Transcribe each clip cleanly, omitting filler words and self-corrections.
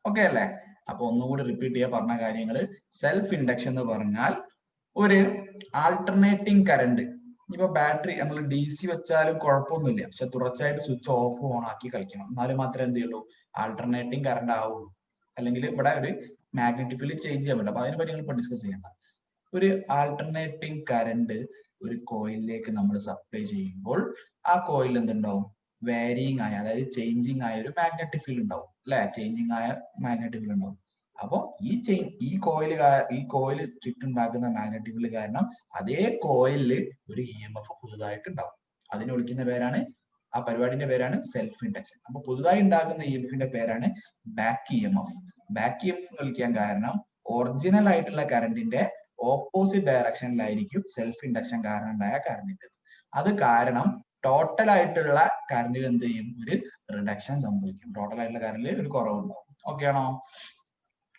Okay അല്ലേ? അപ്പൊ ഒന്നുകൂടി റിപ്പീറ്റ് ചെയ്യാൻ പറഞ്ഞ കാര്യങ്ങൾ. സെൽഫ് ഇൻഡക്ഷൻ എന്ന് പറഞ്ഞാൽ ഒരു ആൾട്ടർനേറ്റിംഗ് കറണ്ട്. ഇപ്പൊ ബാറ്ററി നമ്മൾ DC വെച്ചാലും കുഴപ്പമൊന്നുമില്ല, പക്ഷെ തുടർച്ചയായിട്ട് സ്വിച്ച് ഓഫ് ഓൺ ആക്കി കളിക്കണം, എന്നാലും മാത്രമേ എന്ത് ചെയ്യുള്ളൂ, ആൾട്ടർനേറ്റിംഗ് കറണ്ട് ആവുള്ളൂ. അല്ലെങ്കിൽ ഇവിടെ ഒരു മാഗ്നറ്റിക് ഫീൽഡ് ചേഞ്ച് ചെയ്യാൻ പറ്റില്ല. അപ്പൊ അതിനെ പറ്റി നിങ്ങൾ ഡിസ്കസ് ചെയ്യണ്ട. ഒരു ആൾട്ടർനേറ്റിംഗ് കറണ്ട് ഒരു കോയിലിലേക്ക് നമ്മൾ സപ്ലൈ ചെയ്യുമ്പോൾ ആ കോയിൽ എന്തുണ്ടാവും, വാരിയിങ് ആയ, അതായത് ചേഞ്ചിങ് ആയ ഒരു മാഗ്നറ്റിക് ഫീൽഡ് ഉണ്ടാവും അല്ലെ? ചേഞ്ചിങ് ആയ മാഗ്നറ്റിക് ഫീൽഡ് ഉണ്ടാവും. അപ്പൊ ഈ കോയിൽ ചുറ്റുണ്ടാക്കുന്ന മാഗ്നറ്റിക് ഫീൽഡ് കാരണം അതേ കോയിലിൽ ഒരു EMF പുതുതായിട്ട് ഉണ്ടാവും. അതിനെ വിളിക്കുന്ന പേരാണ്, ആ പരിപാടിന്റെ പേരാണ് സെൽഫ് ഇൻഡക്ഷൻ. അപ്പൊ പുതുതായി ഉണ്ടാകുന്ന EMFന്റെ പേരാണ് ബാക്ക് EMF. ബാക്ക് EMF വിളിക്കാൻ കാരണം ഒറിജിനൽ ആയിട്ടുള്ള കറണ്ടിന്റെ ഓപ്പോസിറ്റ് ഡയറക്ഷനിലായിരിക്കും സെൽഫ് ഇൻഡക്ഷൻ കാരണം ഉണ്ടായ കറണ്ടിന്റെ. അത് കാരണം ടോട്ടൽ ആയിട്ടുള്ള കറണ്ടിൽ എന്ത് ചെയ്യും, ഒരു റിഡക്ഷൻ സംഭവിക്കും. ടോട്ടൽ ആയിട്ടുള്ള കറണ്ടിൽ ഒരു കുറവുണ്ടാവും. ഓക്കെ ആണോ?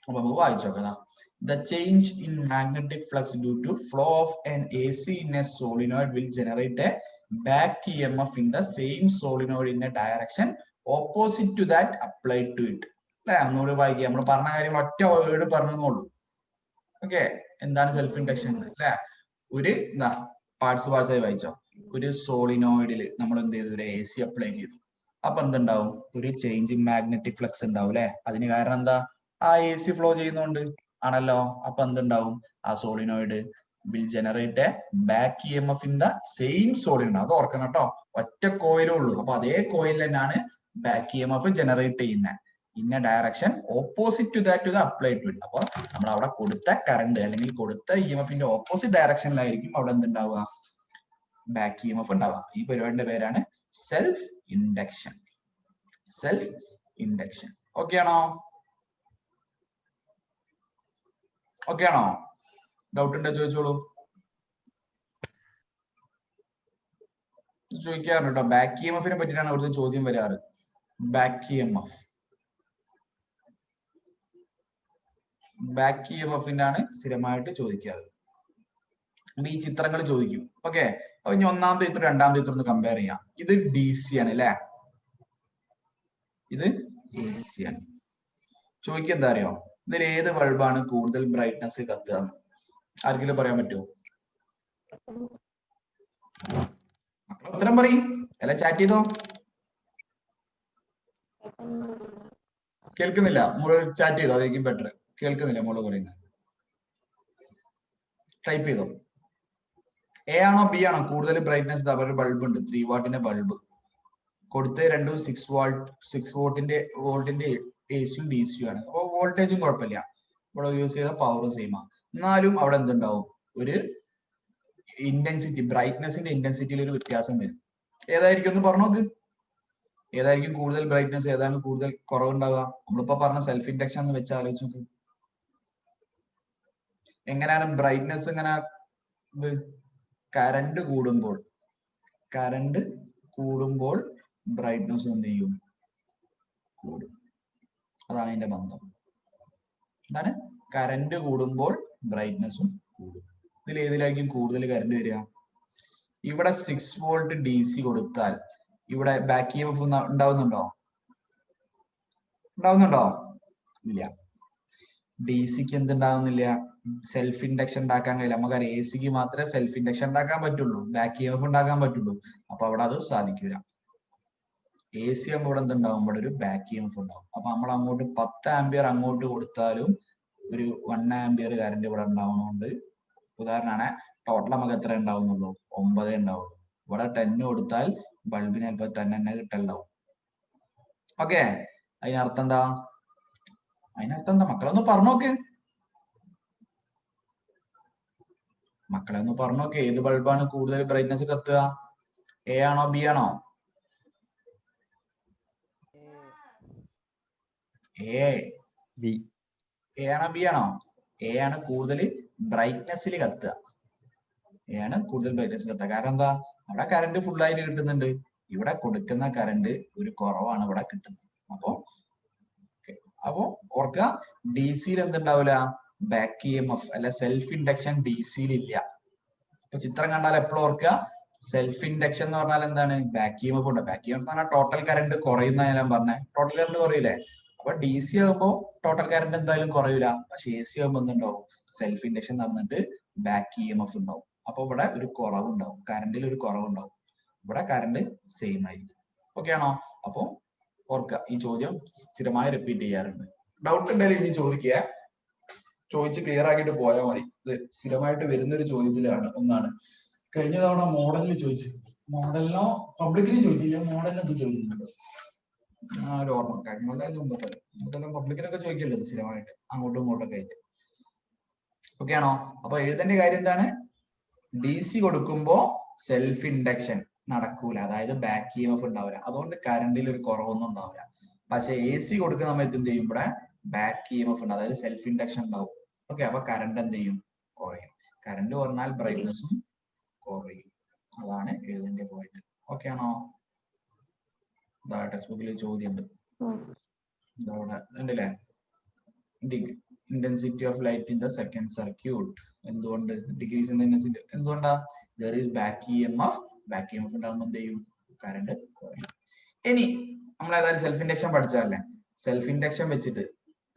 അപ്പൊ നമുക്ക് വായിച്ചു നോക്കാം. The change in magnetic flux due to flow of an AC in a solenoid will generate a back EMF in the same solenoid in a direction opposite to that applied to it. അല്ലെ? ഒന്നുകൂടി വായിക്കുക. നമ്മൾ പറഞ്ഞ കാര്യം ഒറ്റ word പറഞ്ഞോളൂ. Okay, എന്താണ് self induction അല്ലെ? ഒരു പാർട്സ് ആയി വായിച്ചോ. ഒരു സോളിനോയിഡിൽ നമ്മൾ എന്ത് ചെയ്തു, ഒരു AC അപ്ലൈ ചെയ്തു. അപ്പൊ എന്തുണ്ടാവും, ഒരു ചേഞ്ച് ഇൻ മാഗ്നറ്റിക് ഫ്ലക്സ് ഉണ്ടാവും അല്ലെ? അതിന് കാരണം എന്താ, ആ AC ഫ്ലോ ചെയ്യുന്നോണ്ട് ആണല്ലോ. അപ്പൊ എന്തുണ്ടാവും, ആ solenoid will generate A back EMF in the same solenoid. അത് ഓർക്കണം കേട്ടോ, ഒറ്റ കോയിലേ ഉള്ളൂ. അപ്പൊ അതേ കോയിൽ തന്നെയാണ് ബാക്ക് EMF ജനറേറ്റ് ചെയ്യുന്നത് in a direction opposite to that to the applied to it. അപ്പൊ നമ്മൾ അവിടെ കൊടുത്ത കറണ്ട് അല്ലെങ്കിൽ കൊടുത്ത EMFന്റെ ഓപ്പോസിറ്റ് ഡയറക്ഷനിലായിരിക്കും അവിടെ എന്തുണ്ടാവുക, ബാക്ക് EMF ഉണ്ടാവുക. ഈ പരിപാടിന്റെ പേരാണ് self induction. Self induction. Okay ആണോ? ഓക്കെ ആണോ? ഡൗട്ട് ഉണ്ടോ ചോദിച്ചോളൂ. ചോദിക്കാറുണ്ട് കേട്ടോ. ബാക്ക് EMFനെ പറ്റിയിട്ടാണ് അവിടുത്തെ ചോദ്യം വരാറ്. ബാക്ക് EMFന്റെ ആണ് സ്ഥിരമായിട്ട് ചോദിക്കാറ്. ഈ ചിത്രങ്ങൾ ചോദിക്കും. ഓക്കെ, അപ്പൊ ഇനി ഒന്നാമത്തെ ചിത്രം രണ്ടാമത്തെ ചിത്രം ഒന്ന് കമ്പയർ ചെയ്യാം. ഇത് DC ആണ് അല്ലെ, ഇത് AC ആണ്. ചോദിക്കുക എന്താ അറിയോ, ഇതിൽ ഏത് ബൾബാണ് കൂടുതൽ ബ്രൈറ്റ്നസ് കത്തുക? ആർക്കെങ്കിലും പറയാൻ പറ്റുമോ? ഉത്തരം പറയും, അല്ല ചാറ്റ് ചെയ്തോ. കേൾക്കുന്നില്ല, മോള് ചാറ്റ് ചെയ്തോ, അതായിരിക്കും ബെറ്റർ. കേൾക്കുന്നില്ല മോള് പറയുന്നത്, ടൈപ്പ് ചെയ്തോ. A ആണോ B ആണോ കൂടുതൽ ബ്രൈറ്റ്നസ്? ഒരു ബൾബ് ഉണ്ട്, 3 വാട്ടിന്റെ ബൾബ്. കൊടുത്ത രണ്ടും 6 വോൾട്ടിന്റെ AC DC ആണ്. അപ്പൊ വോൾട്ടേജും കുഴപ്പമില്ല, ഇവിടെ യൂസ് ചെയ്ത പവറും സെയിം ആണ്. എന്നാലും അവിടെ എന്തുണ്ടാവും, ഒരു ഇന്റൻസിറ്റി, ബ്രൈറ്റ്നസിന്റെ ഇന്റൻസിറ്റിയിൽ ഒരു വ്യത്യാസം വരും. ഏതായിരിക്കും ഒന്ന് പറഞ്ഞു നോക്ക്. ഏതായിരിക്കും കൂടുതൽ ബ്രൈറ്റ്നസ്, ഏതാണ് കൂടുതൽ കുറവുണ്ടാവുക? നമ്മളിപ്പോ പറഞ്ഞ സെൽഫ് ഇൻഡക്ഷൻ എന്ന് വെച്ച് ആലോചിച്ച് നോക്ക്. എങ്ങനെയാണ് ബ്രൈറ്റ്നസ്? എങ്ങനെ ഇത് കറണ്ട് കൂടുമ്പോൾ ബ്രൈറ്റ്നസ് എന്ത് ചെയ്യും, കൂടും. അതാണ് അതിന്റെ ബന്ധം. എന്താണ്, കറണ്ട് കൂടുമ്പോൾ ബ്രൈറ്റ്നസും കൂടും. ഇതിൽ ഏതിലായിരിക്കും കൂടുതൽ കറണ്ട് വരിക? ഇവിടെ 6 വോൾട്ട് DC കൊടുത്താൽ ഇവിടെ ബാക്ക് EMF ഉണ്ടാവുന്നുണ്ടോ? ഇല്ല. DCക്ക് എന്തുണ്ടാവുന്നില്ല, സെൽഫ് ഇൻഡക്ഷൻ ഉണ്ടാക്കാൻ കഴിയില്ല. നമുക്കറിയാം AC മാത്രമേ സെൽഫ് ഇൻഡക്ഷൻ ഉണ്ടാക്കാൻ പറ്റുള്ളൂ, ബാക്ക് EMF ഉണ്ടാക്കാൻ പറ്റുള്ളൂ. അപ്പൊ അവിടെ അത് സാധിക്കില്ല. AC ആകുമ്പോൾ ഇവിടെ എന്തുണ്ടാവും, ഇവിടെ ഒരു ബാക്ക് EMF ഉണ്ടാവും. അപ്പൊ നമ്മൾ അങ്ങോട്ട് 10 ആംപിയർ അങ്ങോട്ട് കൊടുത്താലും ഒരു 1 ആംപിയർ കറണ്ട് ഇവിടെ ഉണ്ടാവുന്നതുകൊണ്ട്, ഉദാഹരണമാണ്, ടോട്ടൽ നമുക്ക് എത്ര ഉണ്ടാവുന്നുള്ളൂ, 9 ഉണ്ടാവുള്ളൂ. ഇവിടെ 10 കൊടുത്താൽ ബൾബിന് ചിലപ്പോൾ 10 തന്നെ കിട്ടലുണ്ടാവും. ഓക്കെ, അതിനർത്ഥം എന്താ? മക്കളൊന്ന് പറഞ്ഞോക്ക്. ഏത് ബൾബാണ് കൂടുതൽ ബ്രൈറ്റ്നസ് കത്തുക? A ആണോ B ആണോ? A ആണോ B ആണോ? A ആണ് കൂടുതൽ ബ്രൈറ്റ്നസ്സിൽ കത്തുക. കാരണം എന്താ, അവിടെ കറണ്ട് ഫുൾ ആയിട്ട് കിട്ടുന്നുണ്ട്, ഇവിടെ കൊടുക്കുന്ന കറണ്ട് ഒരു കുറവാണ് ഇവിടെ കിട്ടുന്നത്. അപ്പോ ഓർക്കുക, DC എന്തുണ്ടാവില്ല, ബാക്ക് EMF അല്ല സെൽഫ് ഇൻഡക്ഷൻ DC ഇല്ല. അപ്പൊ ചിത്രം കണ്ടാൽ എപ്പോഴും ഓർക്കുക, സെൽഫ് ഇൻഡക്ഷൻ എന്ന് പറഞ്ഞാൽ എന്താണ്, ബാക്ക് EMF ഉണ്ട്. ബാക്ക് EMF എന്ന് പറഞ്ഞാൽ ടോട്ടൽ കറണ്ട് കുറയുന്ന ഞാൻ പറഞ്ഞത്. ടോട്ടൽ കറണ്ട് കുറയില്ലേ, അപ്പൊ ഡി സി ആകുമ്പോൾ ടോട്ടൽ കറന്റ് എന്തായാലും കുറയില്ല. പക്ഷെ എ സി ആകുമ്പോൾ എന്തുണ്ടാവും? സെൽഫ് ഇൻഡക്ഷൻ നടന്നിട്ട് ബാക്ക് ഇ എം എഫ് ഉണ്ടാവും. അപ്പൊ ഇവിടെ ഒരു കുറവുണ്ടാവും, കറണ്ടിൽ ഒരു കുറവുണ്ടാവും. ഇവിടെ കറണ്ട് സെയിം ആയിരിക്കും. ഓക്കെ ആണോ? അപ്പൊ ഓർക്കുക, ഈ ചോദ്യം സ്ഥിരമായി റിപ്പീറ്റ് ചെയ്യാറുണ്ട്. ഡൗട്ട് ഉണ്ടെങ്കിൽ ഇനി ചോദിക്കുക, ചോദിച്ച് ക്ലിയർ ആക്കിയിട്ട് പോയാൽ മതി. ഇത് സ്ഥിരമായിട്ട് വരുന്ന ഒരു ചോദ്യത്തിലാണ് ഒന്നാണ്. കഴിഞ്ഞ തവണ മോഡലിൽ ചോദിച്ചു, മോഡലിനോ പബ്ലിക്കിനും ചോദിച്ചില്ല, മോഡലിന് എന്ത് ചോദിക്കുന്നുണ്ട് ആ ഒരു ഓർമ്മ. കഴിഞ്ഞ കൊല്ലം പബ്ലിക്കിനൊക്കെ ചോദിക്കല്ലോ സ്ഥിരമായിട്ട്, അങ്ങോട്ടും ഇങ്ങോട്ടൊക്കെ ആയിട്ട്. ഓക്കെ ആണോ? അപ്പൊ എഴുതേണ്ട കാര്യം എന്താണ്? ഡി സി കൊടുക്കുമ്പോ സെൽഫ് ഇൻഡക്ഷൻ നടക്കൂല, അതായത് ബാക്ക് ഇ എം എഫ് ഉണ്ടാവില്ല. അതുകൊണ്ട് കറണ്ടിൽ ഒരു കുറവൊന്നും ഉണ്ടാവില്ല. പക്ഷെ എ സി കൊടുക്കുന്ന സമയത്ത് എന്ത് ചെയ്യും? ഇവിടെ ബാക്ക് ഇ എം എഫ് ഉണ്ട്, അതായത് സെൽഫ് ഇൻഡക്ഷൻ ഉണ്ടാവും. ഓക്കെ, അപ്പൊ കറണ്ട് എന്ത് ചെയ്യും? കുറയും. കറണ്ട് കുറഞ്ഞാൽ ബ്രൈറ്റ്നസും കുറയും. അതാണ് എഴുതേണ്ട പോയിന്റ്. ഓക്കെ ആണോ? ഇതാ ടെക്സ്റ്റ് ബുക്കിൽ ചോദ്യം ഉണ്ട്, ഇതവിടെ ഉണ്ടല്ലേ. Intensity of light in the second circuit. എന്തുകൊണ്ട് ഡിഗ്രീസ് ഇൻ ഇന്റൻസിറ്റി? എന്തുകൊണ്ടാ? There is back E M F. Back E M F ഉണ്ടാകുമ്പോൾ എന്ത് ചെയ്യും? കറണ്ട് കുറയും. ഇനി നമ്മൾ ഏതായാലും സെൽഫ് ഇൻഡക്ഷൻ പഠിച്ചതല്ലേ, സെൽഫ് ഇൻഡക്ഷൻ വെച്ചിട്ട്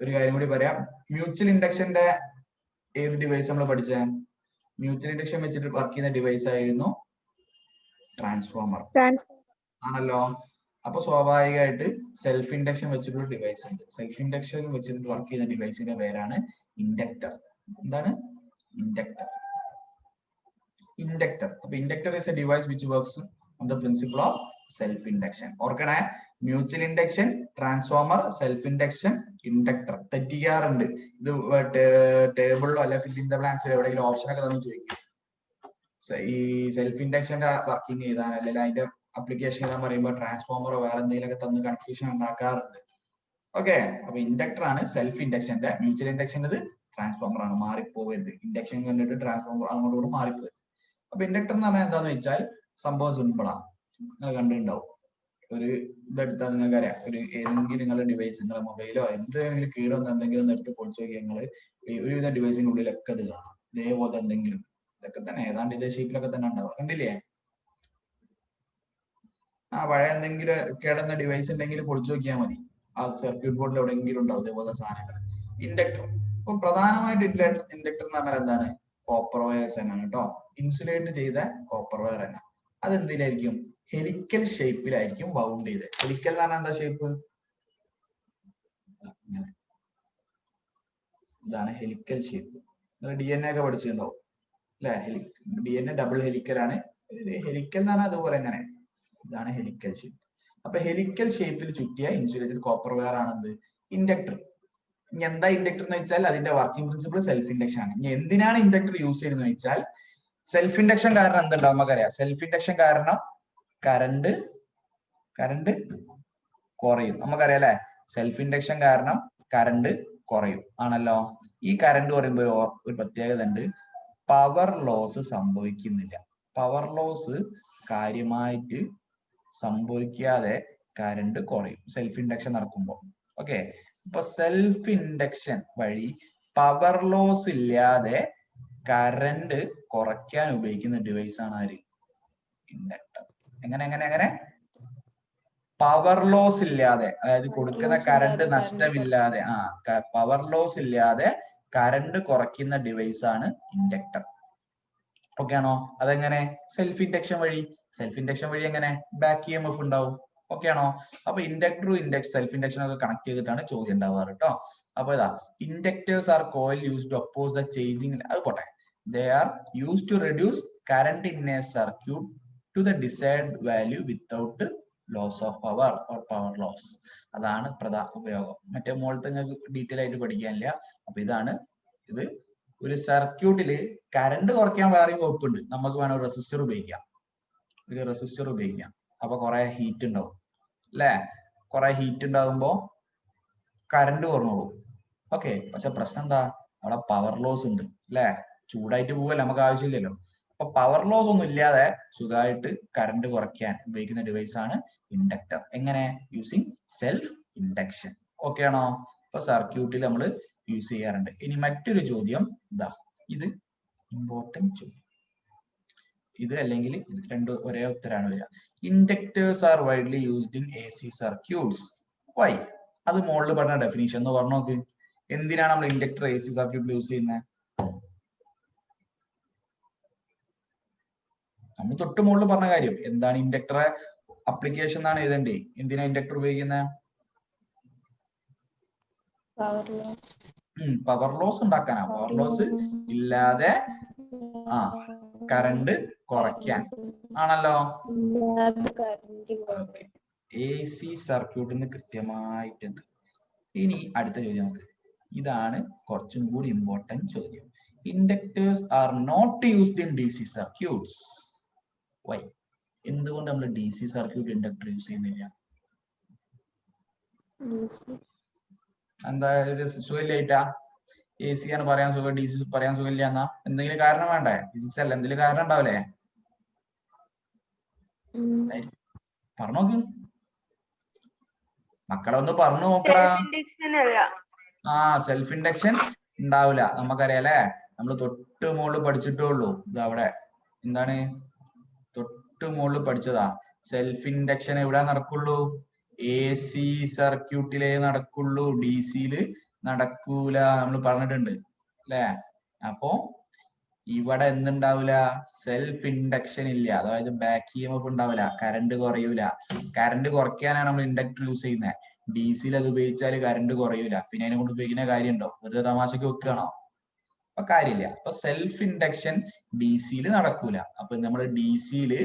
ഒരു കാര്യം കൂടി പറയാം. മ്യൂച്വൽ ഇൻഡക്ഷന്റെ ഏത് ഡിവൈസ് നമ്മൾ പഠിച്ചേ? മ്യൂച്വൽ ഇൻഡക്ഷൻ വെച്ചിട്ട് വർക്ക് ചെയ്യുന്ന ഡിവൈസ് ആയിരുന്നു ട്രാൻസ്ഫോമർ ആണല്ലോ. അപ്പൊ സ്വാഭാവികമായിട്ട് സെൽഫ് ഇൻഡക്ഷൻ വെച്ചിട്ടുള്ള ഡിവൈസ് ഉണ്ട്. സെൽഫ് ഇൻഡക്ഷൻ വെച്ചിട്ട് വർക്ക് ചെയ്യുന്ന ഡിവൈസിന്റെ പേരാണ് ഇൻഡക്ടർ. എന്താണ്? ഇൻഡക്ടർ. ഇൻഡക്ടർ. അപ്പൊ inductor is a device which works on the principle of self induction. ഓർക്കണേ, mutual induction, transformer, self induction, inductor. തെറ്റിക്കാറുണ്ട്. ഇത് ടേബിളിലോ അല്ലെ ഫിൽ ഇൻ ദ ബ്ലാങ്ക്സിലോ എവിടെയെങ്കിലും ഓപ്ഷൻ ഒക്കെ തന്നെ ചോദിക്കും. ഈ സെൽഫ് ഇൻഡക്ഷന്റെ വർക്കിംഗ് ചെയ്താൽ അല്ലെങ്കിൽ അതിന്റെ അപ്ലിക്കേഷൻ ചെയ്താൽ പറയുമ്പോൾ ട്രാൻസ്ഫോമറോ വേറെ എന്തെങ്കിലുമൊക്കെ തന്ന് കൺഫ്യൂഷൻ ഉണ്ടാക്കാറുണ്ട്. ഓക്കെ, അപ്പൊ ഇൻഡക്ടർ ആണ് സെൽഫ് ഇൻഡക്ഷന്റെ. മ്യൂച്വൽ ഇൻഡക്ഷൻ ഇത് ട്രാൻസ്ഫോമർ ആണ്, മാറിപ്പോകരുത്. ഇൻഡക്ഷൻ കണ്ടിട്ട് ട്രാൻസ്ഫോമർ അങ്ങോട്ടും മാറിപ്പോകരുത്. അപ്പൊ ഇൻഡക്ടർ എന്ന് പറഞ്ഞാൽ എന്താന്ന് വെച്ചാൽ സംഭവം സിമ്പിളാണ്. നിങ്ങൾ കണ്ടിട്ടുണ്ടാവും. ഒരു ഇതെടുത്താൽ നിങ്ങൾക്ക് അറിയാം, ഒരു ഏതെങ്കിലും നിങ്ങളുടെ ഡിവൈസ്, നിങ്ങളുടെ മൊബൈലോ എന്തെങ്കിലും കീടൊന്ന് എന്തെങ്കിലും ഒന്ന് എടുത്ത് പൊളിച്ചു നോക്കിയാൽ നിങ്ങൾ ഒരുവിധ ഡിവൈസിന്റെ ഉള്ളിലൊക്കെ ഇത് കാണാം. ഇതേപോലെ എന്തെങ്കിലും ഇതൊക്കെ തന്നെ ഏതാണ്ട് ഇതേ ഷേപ്പിലൊക്കെ തന്നെ ഉണ്ടാവുക. കണ്ടില്ലേ? ആ പഴയ എന്തെങ്കിലും കേടുന്ന ഡിവൈസ് ഉണ്ടെങ്കിൽ പൊളിച്ചു നോക്കിയാൽ മതി. ആ സർക്യൂട്ട് ബോർഡിൽ എവിടെയെങ്കിലും ഉണ്ടാവും ഇതേപോലെ സാധനങ്ങൾ. ഇൻഡക്ടർ, ഇപ്പൊ പ്രധാനമായിട്ട് ഇൻഡക്ടർ എന്ന് പറഞ്ഞാൽ എന്താണ്? കോപ്പർ വയേഴ്സ് തന്നെയാണ് കേട്ടോ. ഇൻസുലേറ്റ് ചെയ്ത കോപ്പർ വയർ തന്നെ. അതെന്തിലായിരിക്കും? ഹെലിക്കൽ ഷേപ്പിലായിരിക്കും വൗണ്ട് ചെയ്ത്. ഹെലിക്കൽ എന്ന് പറഞ്ഞാൽ എന്താ ഷേപ്പ്? ഇതാണ് ഹെലിക്കൽ ഷേപ്പ്. നിങ്ങൾ DNA ഒക്കെ പഠിച്ചിട്ടുണ്ടാവും അല്ലെ? DNA ഡബിൾ ഹെലിക്കൽ ആണ്. ഹെലിക്കൽ എന്ന് പറഞ്ഞാൽ അതുപോലെ എങ്ങനെ, ഇതാണ് ഹെലിക്കൽ ഷേപ്പ്. അപ്പൊ ഹെലിക്കൽ ഷേപ്പിൽ ചുറ്റിയ ഇൻസുലേറ്റഡ് കോപ്പർ വയർ ആണെന്ത്? ഇൻഡക്ടർ. ഇനി എന്താ ഇൻഡക്ടർ എന്ന് വെച്ചാൽ അതിന്റെ വർക്കിംഗ് പ്രിൻസിപ്പിൾ സെൽഫ് ഇൻഡക്ഷൻ ആണ്. ഇനി എന്തിനാണ് ഇൻഡക്ടർ യൂസ് ചെയ്യുന്നത് വെച്ചാൽ സെൽഫ് ഇൻഡക്ഷൻ കാരണം എന്തുണ്ടാവും നമുക്കറിയാം. സെൽഫ് ഇൻഡക്ഷൻ കാരണം കറണ്ട് കുറയും. നമുക്കറിയാം അല്ലെ? സെൽഫ് ഇൻഡക്ഷൻ കാരണം കറണ്ട് കുറയും ആണല്ലോ. ഈ കറണ്ട് കുറയുമ്പോൾ ഒരു പ്രത്യേകത ഉണ്ട്, പവർ ലോസ് സംഭവിക്കുന്നില്ല. പവർ ലോസ് കാര്യമായിട്ട് സംഭവിക്കാതെ കറണ്ട് കുറയും സെൽഫ് ഇൻഡക്ഷൻ നടക്കുമ്പോൾ. ഓക്കെ, ഇപ്പൊ സെൽഫ് ഇൻഡക്ഷൻ വഴി പവർ ലോസ് ഇല്ലാതെ കറണ്ട് കുറയ്ക്കാൻ ഉപയോഗിക്കുന്ന ഡിവൈസ് ആണ് ആര്? ഇൻഡക്ടർ. എങ്ങനെ പവർ ലോസ് ഇല്ലാതെ, അതായത് കൊടുക്കുന്ന കറണ്ട് നഷ്ടമില്ലാതെ, പവർ ലോസ് ഇല്ലാതെ കറണ്ട് കുറയ്ക്കുന്ന ഡിവൈസ് ആണ് ഇൻഡക്ടർ. ഓക്കെ ആണോ? അതെങ്ങനെ? സെൽഫ് ഇൻഡക്ഷൻ വഴി. സെൽഫ് ഇൻഡക്ഷൻ വഴി എങ്ങനെ? ബാക്ക് ഇ എം എഫ് ഉണ്ടാവും. ഓക്കെ ആണോ? അപ്പൊ ഇൻഡക്ടറും സെൽഫ് ഇൻഡക്ഷൻ ഒക്കെ കണക്ട് ചെയ്തിട്ടാണ് ചോദ്യം ഉണ്ടാവാറ് കേട്ടോ. അപ്പൊ ഇതാ, inductors are coil used to oppose the changing. അത് പോട്ടെ, they are used to reduce current in a circuit to the desired value without loss of power or power loss. അതാണ് പ്രധാന ഉപയോഗം. മറ്റേ മുകളിലത്തെ നിങ്ങൾക്ക് ഡീറ്റെയിൽ ആയിട്ട് പഠിക്കാനില്ല. അപ്പൊ ഇതാണ് ഇത്. ഒരു സർക്യൂട്ടില് കറണ്ട് കുറയ്ക്കാൻ വേറെയും വകുപ്പുണ്ട്. നമുക്ക് വേണം ഒരു റെസിസ്റ്റർ ഉപയോഗിക്കാം. അപ്പൊ കുറെ ഹീറ്റ് ഉണ്ടാവും അല്ലെ? കുറെ ഹീറ്റ് ഉണ്ടാകുമ്പോ കറണ്ട് കുറഞ്ഞോളൂ. ഓക്കെ, പക്ഷെ പ്രശ്നം എന്താ? അവിടെ പവർ ലോസ് ഉണ്ട് അല്ലെ? ചൂടായിട്ട് പോവല്ലേ, നമുക്ക് ആവശ്യമില്ലല്ലോ. അപ്പൊ പവർ ലോസ് ഒന്നും ഇല്ലാതെ സുഖമായിട്ട് കറണ്ട് കുറയ്ക്കാൻ ഉപയോഗിക്കുന്ന ഡിവൈസ് ആണ് ഇൻഡക്ടർ. എങ്ങനെ? Using self induction. ഓക്കെ ആണോ? അപ്പൊ സർക്യൂട്ടിൽ നമ്മൾ യൂസ് ചെയ്യാറുണ്ട്. ഇനി മറ്റൊരു ചോദ്യം ഇതാ, ഇത് ഇമ്പോർട്ടന്റ് ചോദ്യം. ഇത് അല്ലെങ്കിൽ ഇത് രണ്ടും ഒരേ ഉത്തരാണ് വരിക. Inductors are widely used in AC circuits. Why? അത് മുകളിൽ പറഞ്ഞ ഡെഫിനിഷൻ എന്ന് പറഞ്ഞു നോക്ക്. എന്തിനാണ് നമ്മൾ ഇൻഡക്ടർ എ സി സർക്യൂട്ടിൽ യൂസ് ചെയ്യുന്നത്? നമ്മൾ തൊട്ട് മുകളിൽ പറഞ്ഞ കാര്യം എന്താണ് ഇൻഡക്ടർ അപ്ലിക്കേഷൻ എന്നാണ് എഴുതണ്ടേ. എന്തിനാ ഇൻഡക്ടർ ഉപയോഗിക്കുന്നത്? പവർ ലോസ് ഉണ്ടാക്കാനാ. പവർ ലോസ് ഇല്ലാതെ കറണ്ട് കുറയ്ക്കാൻ ആണല്ലോ. എ സി സർക്യൂട്ടിന് കൃത്യമായിട്ടുണ്ട്. ഇനി അടുത്ത ചോദ്യം നമുക്ക്, ഇതാണ് കുറച്ചും കൂടി ഇമ്പോർട്ടന്റ് ചോദ്യം. Inductors are not used in D C circuits. Why? എന്തുകൊണ്ട് നമ്മൾ D C circuit inductor use ചെയ്യുന്നില്ല? എന്താ സുഖമില്ലായിട്ടാ? എ സി ആണ് പറയാൻ സുഖം, ഡി സി പറയാൻ സുഖമില്ല എന്നാ? എന്തെങ്കിലും കാരണം വേണ്ടേ? ഫിസിക്സ് അല്ല, എന്തെങ്കിലും കാരണം ഉണ്ടാവില്ലേ? പറഞ്ഞോക്ക് മക്കളെ, ഒന്ന് പറഞ്ഞു നോക്കടാ. സെൽഫ് ഇൻഡക്ഷൻ ഉണ്ടാവില്ല, നമുക്കറിയാം അല്ലെ. നമ്മൾ തൊട്ട് മുകളിൽ പഠിച്ചിട്ടേ ഉള്ളൂ. ഇത് അവിടെ എന്താണ് തൊട്ട് മുകളിൽ പഠിച്ചതാ. സെൽഫ് ഇൻഡക്ഷൻ എവിടെ നടക്കുള്ളൂ? എ സി സർക്യൂട്ടിലേ നടക്കുള്ളൂ, ഡി സിയില് നടക്കൂല, നമ്മൾ പറഞ്ഞിട്ടുണ്ട് അല്ലെ. അപ്പോ ഇവിടെ എന്തുണ്ടാവില്ല? സെൽഫ് ഇൻഡക്ഷൻ ഇല്ല, അതായത് ബാക്ക് EMF ഉണ്ടാവില്ല, കറണ്ട് കുറയൂല. കറണ്ട് കുറയ്ക്കാനാണ് നമ്മൾ ഇൻഡക്ടർ യൂസ് ചെയ്യുന്നത്. ഡി സിയിൽ അത് ഉപയോഗിച്ചാൽ കറണ്ട് കുറയൂല, പിന്നെ അതിനെ കൊണ്ട് ഉപയോഗിക്കുന്ന കാര്യമുണ്ടോ? വെറുതെ തമാശക്ക് വെക്കുകയാണോ? അപ്പൊ കാര്യമില്ല. അപ്പൊ സെൽഫ് ഇൻഡക്ഷൻ ഡി സിയിൽ നടക്കൂല. അപ്പൊ നമ്മൾ ഡി സിയില്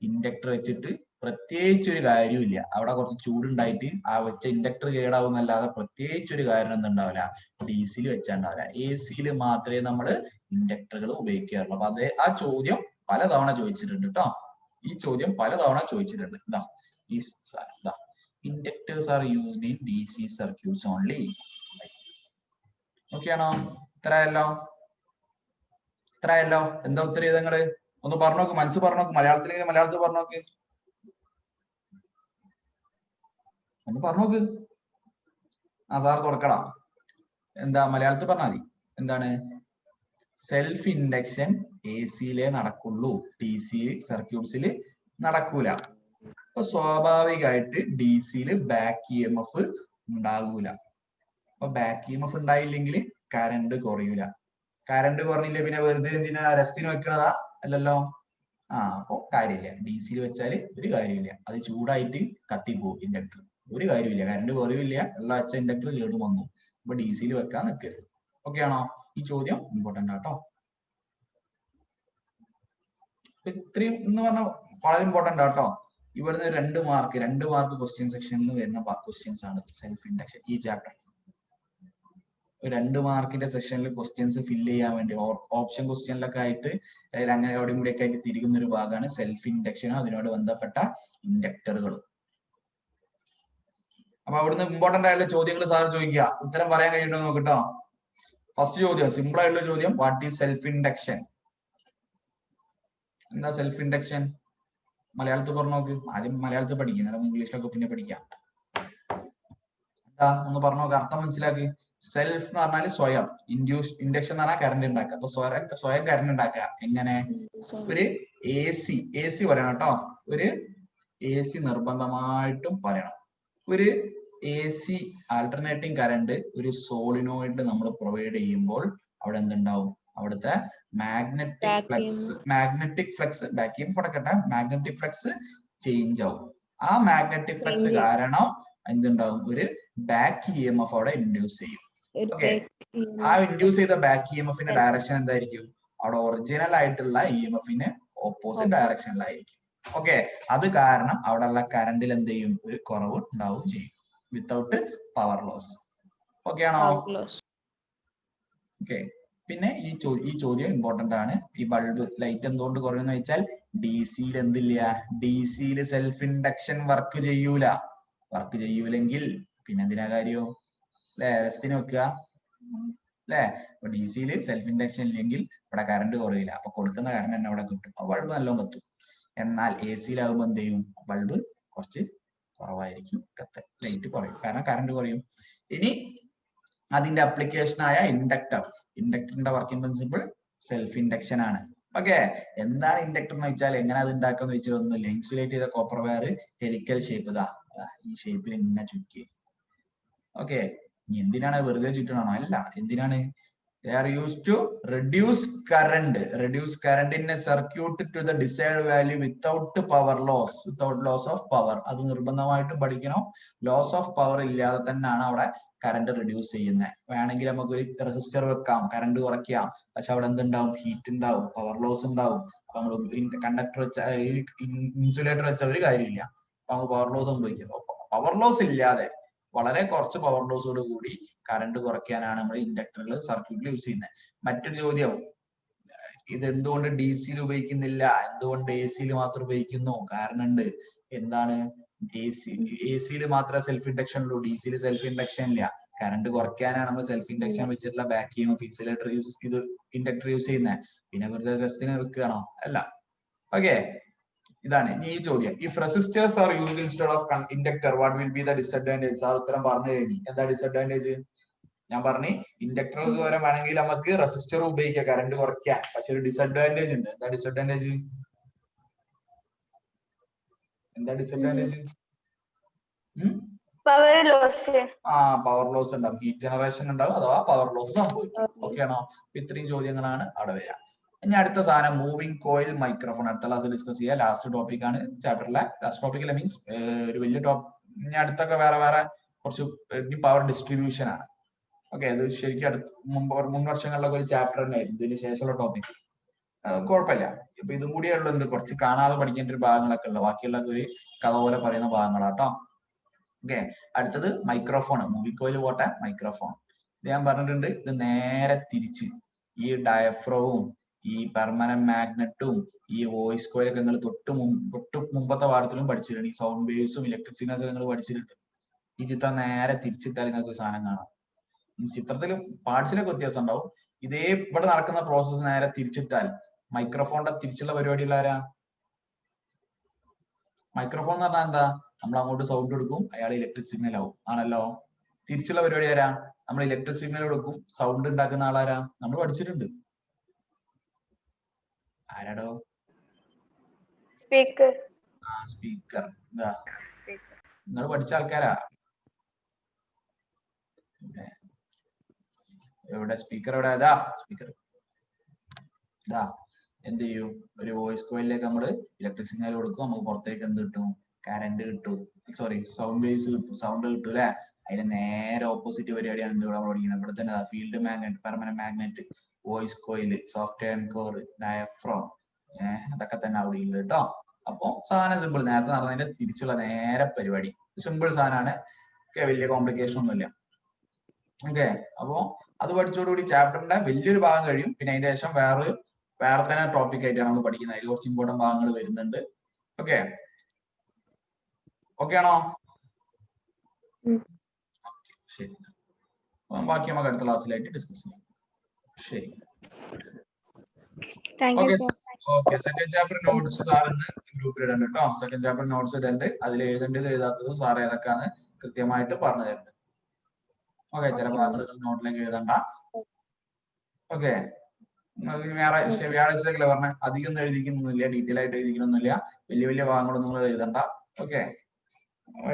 ഇൻഡക്ടർ വെച്ചിട്ട് പ്രത്യേകിച്ച് ഒരു കാര്യമില്ല. അവിടെ കുറച്ച് ചൂടുണ്ടായിട്ട് ആ വെച്ച ഇൻഡക്ടർ കേടാവുന്നല്ലാതെ പ്രത്യേകിച്ച് ഒരു കാര്യം ഒന്നും ഉണ്ടാവില്ല ഡി സിയിൽ വെച്ചാണ്ടാവില്ല. എ സിയിൽ മാത്രമേ നമ്മൾ ഇൻഡക്ടറുകൾ ഉപയോഗിക്കാറുള്ളൂ. അപ്പൊ അത് ആ ചോദ്യം പലതവണ ചോദിച്ചിട്ടുണ്ട് കേട്ടോ. ഈ ചോദ്യം പലതവണ ചോദിച്ചിട്ടുണ്ട്. ഇതാ ഈ ഇതാ, inductors are used in D C circuits only. ഓക്കെയാണോ? ഇത്രയല്ലോ? എന്താ ഉത്തരം ചെയ്ത് നിങ്ങള്? ഒന്ന് പറഞ്ഞു നോക്ക്, മനസ്സ് പറഞ്ഞു നോക്ക്. മലയാളത്തിൽ പറഞ്ഞു നോക്ക്, ഒന്ന് പറഞ്ഞു നോക്ക്. സാർ തുറക്കടാ. എന്താ മലയാളത്തിൽ പറഞ്ഞാൽ മതി. എന്താണ്? സെൽഫ് ഇൻഡക്ഷൻ എ സിയിലേ നടക്കുള്ളൂ, ഡി സി സർക്യൂട്ട്സിൽ നടക്കൂല. അപ്പൊ സ്വാഭാവികമായിട്ട് ഡി സിയിൽ ബാക്ക് EMF ഉണ്ടാകൂല. അപ്പൊ ബാക്ക് EMF ഉണ്ടായില്ലെങ്കിൽ കറണ്ട് കുറയൂല. കറണ്ട് കുറഞ്ഞില്ല പിന്നെ വെറുതെ എന്തിനാ രസത്തിന് വെക്കണതാ? അല്ലല്ലോ. അപ്പൊ കാര്യമില്ല, ഡി സിയിൽ വെച്ചാല് ഒരു കാര്യമില്ല, അത് ചൂടായിട്ട് കത്തിപ്പോവും ഇൻഡക്ടർ. ഒരു കാര്യമില്ല, കറണ്ട് കുറവില്ല, ഉള്ള വെച്ച ഇൻഡക്ടർ കേടും വന്നു. അപ്പൊ ഡി സിയിൽ വെക്കാൻ നിൽക്കരുത്. ഓക്കെ ആണോ? ഈ ചോദ്യം ഇമ്പോർട്ടന്റ് ആട്ടോ. ഇത്രയും എന്ന് പറഞ്ഞാൽ വളരെ ഇമ്പോർട്ടന്റ് ആട്ടോ. ഇവിടുന്ന് 2 മാർക്ക് ക്വസ്റ്റ്യൻ സെക്ഷനിൽ നിന്ന് വരുന്ന ക്വസ്റ്റ്യൻസ് ആണ് സെൽഫ് ഇൻഡക്ഷൻ. ഈ ചാപ്റ്റർ 2 മാർക്കിന്റെ സെഷനിൽ ക്വസ്റ്റ്യൻസ് ഫില്ല് ചെയ്യാൻ വേണ്ടി ഓപ്ഷൻ ക്വസ്റ്റ്യനിലൊക്കെ ആയിട്ട് അങ്ങനെ അവിടെയും കൂടെയൊക്കെ ആയിട്ട് തിരികുന്ന ഒരു ഭാഗമാണ് സെൽഫ് ഇൻഡക്ഷനും അതിനോട് ബന്ധപ്പെട്ട ഇൻഡക്ടറുകളും. അപ്പൊ അവിടുന്ന് ഇമ്പോർട്ടന്റ് ആയിട്ടുള്ള ചോദ്യങ്ങൾ സാർ ചോദിക്കുക, ഉത്തരം പറയാൻ കഴിയുമോ നോക്കട്ടോ. ഫസ്റ്റ് ചോദ്യം സിമ്പിൾ ആയിട്ടുള്ള ചോദ്യം, വാട്ട് ഈസ് സെൽഫ് ഇൻഡക്ഷൻ? എന്താ സെൽഫ് ഇൻഡക്ഷൻ? മലയാളത്തിൽ പറഞ്ഞു നോക്ക്. ആദ്യം മലയാളത്തിൽ പഠിക്കും, നമുക്ക് ഇംഗ്ലീഷിലൊക്കെ പിന്നെ പഠിക്കാം. എന്താ ഒന്ന് പറഞ്ഞു നോക്ക്, അർത്ഥം മനസ്സിലാക്കി. സെൽഫ് എന്ന് പറഞ്ഞാൽ സ്വയം, ഇൻഡക്ഷൻ എന്ന് പറഞ്ഞാൽ കറണ്ട് ഉണ്ടാക്കുക. അപ്പൊ സ്വയം കറണ്ട് ഉണ്ടാക്കുക. എങ്ങനെ? ഒരു എ സി പറയണം കേട്ടോ. ഒരു എ സി നിർബന്ധമായിട്ടും പറയണം. ഒരു എ സി ആൾട്ടർനേറ്റിംഗ് കറണ്ട് ഒരു സോളിനോയിഡ് നമ്മൾ പ്രൊവൈഡ് ചെയ്യുമ്പോൾ അവിടെ എന്തുണ്ടാവും? അവിടുത്തെ മാഗ്നറ്റിക് ഫ്ലക്സ് ബാക്കിയും കൊടുക്കട്ടെ, മാഗ്നറ്റിക് ഫ്ലക്സ് ചേഞ്ച് ആവും. ആ മാഗ്നറ്റിക് ഫ്ലക്സ് കാരണം എന്തുണ്ടാവും? ഒരു ബാക്ക് EMF അവിടെ ഇൻഡ്യൂസ് ചെയ്യും. ഓക്കെ, ആ ഇൻഡ്യൂസ് ചെയ്ത ബാക്ക് EMFന്റെ ഡയറക്ഷൻ എന്തായിരിക്കും? അവിടെ ഒറിജിനൽ ആയിട്ടുള്ള EMFന് ഓപ്പോസിറ്റ് ഡയറക്ഷനിലായിരിക്കും. ഓക്കെ, അത് കാരണം അവിടെയുള്ള കറണ്ടിൽ എന്ത് ചെയ്യും? ഒരു കുറവ് ഉണ്ടാവും ചെയ്യും, വിത്തൗട്ട് പവർ ലോസ്. ഓക്കെ ആണോ? ഓക്കെ, പിന്നെ ഈ ചോദ്യം ഇമ്പോർട്ടന്റ് ആണ്. ഈ ബൾബ് ലൈറ്റ് എന്തുകൊണ്ട് കുറയുന്നു വെച്ചാൽ ഡി സിയിൽ എന്തില്ല? ഡി സിയിൽ സെൽഫ് ഇൻഡക്ഷൻ വർക്ക് ചെയ്യൂലെങ്കിൽ പിന്നെ എന്തിനാ കാര്യവും അല്ലെ? രസത്തിന് വെക്കുക അല്ലെ? അപ്പൊ ഡി സിയിൽ സെൽഫ് ഇൻഡക്ഷൻ ഇല്ലെങ്കിൽ ഇവിടെ കറണ്ട് കുറയില്ല, അപ്പൊ കൊടുക്കുന്ന കറണ്ട് തന്നെ അവിടെ കിട്ടും, അപ്പൊ ബൾബ് നല്ലോണം കത്തും. എന്നാൽ എ സിയിലാകുമ്പോൾ എന്ത് ചെയ്യും? ബൾബ് കുറച്ച് കുറവായിരിക്കും കത്ത്, ലൈറ്റ് കുറയും, കാരണം കറണ്ട് കുറയും. ഇനി അതിന്റെ അപ്ലിക്കേഷൻ ആയ ഇൻഡക്ടറിന്റെ വർക്കിംഗ് പ്രിൻസിപ്പിൾ സെൽഫ് ഇൻഡക്ഷൻ ആണ്. ഓക്കെ, എന്താണ് ഇൻഡക്ടർ എന്ന് വെച്ചാൽ എങ്ങനെ അത് ഉണ്ടാക്കാന്ന് വെച്ചാൽ ഒന്നുമില്ല. ഇൻസുലേറ്റ് ചെയ്ത കോപ്പർ വയർ ഹെലിക്കൽ ഷേപ്പ്, ഈ ഷേപ്പിൽ ഇങ്ങനെ ചുറ്റി. ഓക്കെ, എന്തിനാണ് വെറുതെ ചുറ്റണോ? അല്ല, എന്തിനാണ്? They are used to reduce current in a circuit to the desired value without power loss, without loss of power. അത് നിർബന്ധമായിട്ടും പഠിക്കണം. ലോസ് ഓഫ് പവർ ഇല്ലാതെ തന്നെയാണ് അവിടെ കറണ്ട് റെഡ്യൂസ് ചെയ്യുന്നത്. വേണമെങ്കിൽ നമുക്ക് ഒരു റെസിസ്റ്റർ വെക്കാം, കറണ്ട് കുറയ്ക്കാം, പക്ഷെ അവിടെ എന്തുണ്ടാവും? ഹീറ്റ് ഉണ്ടാവും, പവർ ലോസ് ഉണ്ടാവും. അപ്പൊ നമ്മൾ കണ്ടക്ടർ വെച്ച ഇൻസുലേറ്റർ വെച്ച ഒരു കാര്യമില്ല, അപ്പൊ നമുക്ക് പവർ ലോസ് സംഭവിക്കും. പവർ ലോസ് ഇല്ലാതെ വളരെ കുറച്ച് പവർ ലോസോട് കൂടി കറണ്ട് കുറയ്ക്കാനാണ് നമ്മൾ ഇൻഡക്ടറുകൾ സർക്യൂട്ടിൽ യൂസ് ചെയ്യുന്നത്. മറ്റൊരു ചോദ്യം, ഇത് എന്തുകൊണ്ട് ഡി സിയിൽ ഉപയോഗിക്കുന്നില്ല, എന്തുകൊണ്ട് എ സിയിൽ മാത്രം ഉപയോഗിക്കുന്നു? കാരണം ഉണ്ട്. എന്താണ്? എ സിയിൽ മാത്രമേ സെൽഫ് ഇൻഡക്ഷൻ ഉള്ളൂ, ഡി സിയിൽ സെൽഫ് ഇൻഡക്ഷൻ ഇല്ല. കറണ്ട് കുറയ്ക്കാനാണ് നമ്മൾ സെൽഫ് ഇൻഡക്ഷൻ വെച്ചിട്ടുള്ള ബാക്കിയും ഇൻസുലേറ്റർ ഇത് ഇൻഡക്ടർ യൂസ് ചെയ്യുന്നത്. പിന്നെ വെറുതെ രസത്തിന് വെക്കുകയാണോ? അല്ല. ഓക്കെ, ഇതാണ് ഈ ചോദ്യം. If resistors are used instead of inductor what will be the disadvantage? ആ ഉത്തരം പറഞ്ഞു കഴിഞ്ഞു. എന്താ ഡിസഡ്വാൻറ്റേജ്? ഞാൻ പറഞ്ഞു, ഇൻഡക്ടർക്ക് പകരം വേണമെങ്കിൽ നമുക്ക് റെസിസ്റ്റർ ഉപയോഗിക്കാം കറണ്ട് കുറയ്ക്കാൻ. പക്ഷെ ഒരു ഡിസഡ്വാൻറ്റേജ് ഉണ്ട്. എന്താ ഡിസഡ്വാൻറ്റേജ്? എന്താ disadvantage? Power loss. Power loss ഉണ്ടാവും, ഹീറ്റ് ജനറേഷൻ ഉണ്ടാവും, അഥവാ പവർ ലോസ് സംഭവിക്കും. ഓക്കെ ആണോ? ഇത്രയും ചോദ്യങ്ങളാണ് അവിടെ വരിക. ഇനി അടുത്ത സാധനം മൂവിംഗ് കോയിൽ മൈക്രോഫോൺ. അടുത്ത ക്ലാസ് ഡിസ്കസ് ചെയ്യാം. ലാസ്റ്റ് ടോപ്പിക് ആണ് ചാപ്റ്ററിലെ. ലാസ്റ്റ് ടോപ്പിക്കിലെ മീൻസ് ഒരു വലിയ ടോപ്പിക്. ഇനി അടുത്തൊക്കെ വേറെ കുറച്ച് പവർ ഡിസ്ട്രിബ്യൂഷൻ ആണ്. ഓക്കെ, അത് ശരിക്കും മുൻ വർഷങ്ങളിലൊക്കെ ഒരു ചാപ്റ്റർ തന്നെ ആയിരുന്നു. ഇതിന് ശേഷമുള്ള ടോപ്പിക് കുഴപ്പമില്ല. ഇപ്പൊ ഇതും കൂടിയേ ഉള്ളൂ എന്ത് കുറച്ച് കാണാതെ പഠിക്കേണ്ട ഒരു ഭാഗങ്ങളൊക്കെ ഉള്ളു. ബാക്കിയുള്ള ഒരു കഥ പോലെ പറയുന്ന ഭാഗങ്ങളാട്ടോ. ഓക്കെ, അടുത്തത് മൈക്രോഫോൺ. മൂവിംഗ് കോയിൽ പോട്ടെ, മൈക്രോഫോൺ. ഇത് ഞാൻ പറഞ്ഞിട്ടുണ്ട്. ഇത് നേരെ തിരിച്ച് ഈ ഡയഫ്രവും ഈ പെർമനന്റ് മാഗ്നറ്റും ഈ വോയിസ് കോയിലൊക്കെ നിങ്ങൾ തൊട്ട് മുമ്പത്തെ പാഠത്തിലും പഠിച്ചിട്ടുണ്ട്. ഈ സൗണ്ട് വേവ്സും ഇലക്ട്രിക് സിഗ്നൽസും നിങ്ങൾ പഠിച്ചിട്ടുണ്ട്. ഈ ചിത്രം നേരെ തിരിച്ചിട്ടാൽ നിങ്ങൾക്ക് ഒരു സാധനം കാണാം. ഈ ചിത്രത്തിലും പാർട്സിലൊക്കെ വ്യത്യാസം ഉണ്ടാവും. ഇതേ ഇവിടെ നടക്കുന്ന പ്രോസസ്സ് നേരെ തിരിച്ചിട്ടാൽ മൈക്രോഫോണിന്റെ തിരിച്ചുള്ള പരിപാടിയുള്ള ആരാ? മൈക്രോഫോൺ എന്ന് പറഞ്ഞാൽ എന്താ? നമ്മൾ അങ്ങോട്ട് സൗണ്ട് കൊടുക്കും, അയാൾ ഇലക്ട്രിക് സിഗ്നൽ ആവും. ആണല്ലോ. തിരിച്ചുള്ള പരിപാടി ആരാ? നമ്മൾ ഇലക്ട്രിക് സിഗ്നൽ കൊടുക്കും, സൗണ്ട് ഉണ്ടാക്കുന്ന ആളാരാ? നമ്മൾ പഠിച്ചിട്ടുണ്ട്. ആരാടോ? സ്പീക്കർ. സ്പീക്കർ. എന്താ നിങ്ങൾ പഠിച്ച ആൾക്കാരാ? എവിടെ സ്പീക്കർ? എവിടെ? ഇതാ സ്പീക്കർ. ഇതാ എന്ത് ചെയ്യും? ഒരു വോയിസ് കോയിലേക്ക് നമ്മൾ ഇലക്ട്രിക് സിഗ്നൽ കൊടുക്കും, നമുക്ക് പുറത്തേക്ക് എന്ത് കിട്ടും? കറണ്ട് കിട്ടും. സോറി, സൗണ്ട് വേവ്സ് കിട്ടും, സൗണ്ട് കിട്ടും അല്ലെ? അതിന് നേരെ ഓപ്പോസിറ്റ് പരിപാടിയാണ് എന്ത് നമ്മൾ പഠിക്കുന്നത്. ഇവിടെ തന്നെ field magnet, permanent magnet, voice coil, software core, diaphragm, അതൊക്കെ തന്നെ അവിടെ ഉണ്ട് കേട്ടോ. അപ്പൊ സാധനം സിമ്പിൾ. നേരത്തെ നടന്നതിന്റെ തിരിച്ചുള്ള നേരെ പരിപാടി സിമ്പിൾ സാധനമാണ്. വലിയ കോംപ്ലിക്കേഷൻ ഒന്നുമില്ല. ഓക്കെ, അപ്പോ അത് പഠിച്ചോടുകൂടി ചാപ്റ്ററിന്റെ വലിയൊരു ഭാഗം കഴിയും. പിന്നെ അതിന്റെ ശേഷം വേറെ തന്നെ ടോപ്പിക് ആയിട്ടാണ് നമ്മൾ പഠിക്കുന്നത്. അതിൽ കുറച്ച് ഇമ്പോർട്ടന്റ് ഭാഗങ്ങൾ വരുന്നുണ്ട്. ഓക്കെ, ഓക്കെ ആണോ? ശരി, ബാക്കി നമുക്ക് അടുത്ത ക്ലാസ്സിലായിട്ട് ഡിസ്കസ് ചെയ്യാം. ശരി, okay. Second chapter notes sir ഇന്ന് ഗ്രൂപ്പിൽ ഇടണ്ട് കേട്ടോ. സെക്കൻഡ് ചാപ്റ്റർ നോട്ട്സ് ഇടണ്ട്. അതിൽ എഴുതേണ്ടത് എഴുതാത്തതും സാർ ഏതൊക്കെയാണ് കൃത്യമായിട്ട് പറഞ്ഞു തരുന്നത്. ഓക്കെ, ചില ഭാഗങ്ങൾ നോട്ടിലേക്ക് എഴുതണ്ട. ഓക്കെ, വ്യാഴാഴ്ച പറഞ്ഞ അധികം ഒന്നും എഴുതിക്കുന്നൊന്നുമില്ല, ഡീറ്റെയിൽ ആയിട്ട് എഴുതിക്കുന്നൊന്നുമില്ല. വലിയ ഭാഗങ്ങളൊന്നും നിങ്ങൾ എഴുതണ്ട. ഓക്കെ,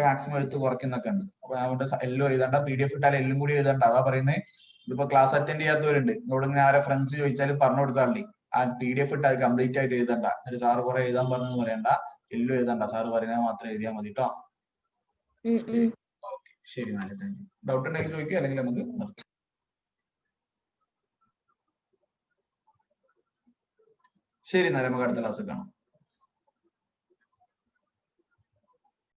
മാക്സിമം എഴുത്ത് കുറയ്ക്കുന്നൊക്കെ ഉണ്ട്. അപ്പൊ അതുകൊണ്ട് എല്ലാം എഴുതണ്ട. PDF ഇട്ടാൽ എല്ലാം കൂടി എഴുതണ്ട. അതാ പറയുന്നത്. ഇതിപ്പോ ക്ലാസ് അറ്റൻഡ് ചെയ്യാത്തവരുണ്ട്. ഇവിടെ ഇങ്ങനെ ആരെ ഫ്രണ്ട്സ് ചോദിച്ചാലും പറഞ്ഞു കൊടുത്താളി. ആ PDF ഇട്ടാൽ കംപ്ലീറ്റ് ആയിട്ട് എഴുതണ്ട. എന്നിട്ട് സാറ് കുറെ എഴുതാൻ പറഞ്ഞു പറയണ്ട. എല്ലാം എഴുതണ്ട. സാറ് പറയുന്നത് മാത്രം എഴുതിയാൽ മതി കേട്ടോ. ഓക്കെ, ശരി. നല്ല താങ്ക് യു. ഡൗട്ട് ഉണ്ടെങ്കിൽ ചോദിക്കുക, അല്ലെങ്കിൽ നമുക്ക് നിർത്താം. ശരി, എന്നാലും നമുക്ക് അടുത്ത ക്ലാസ് കാണാം.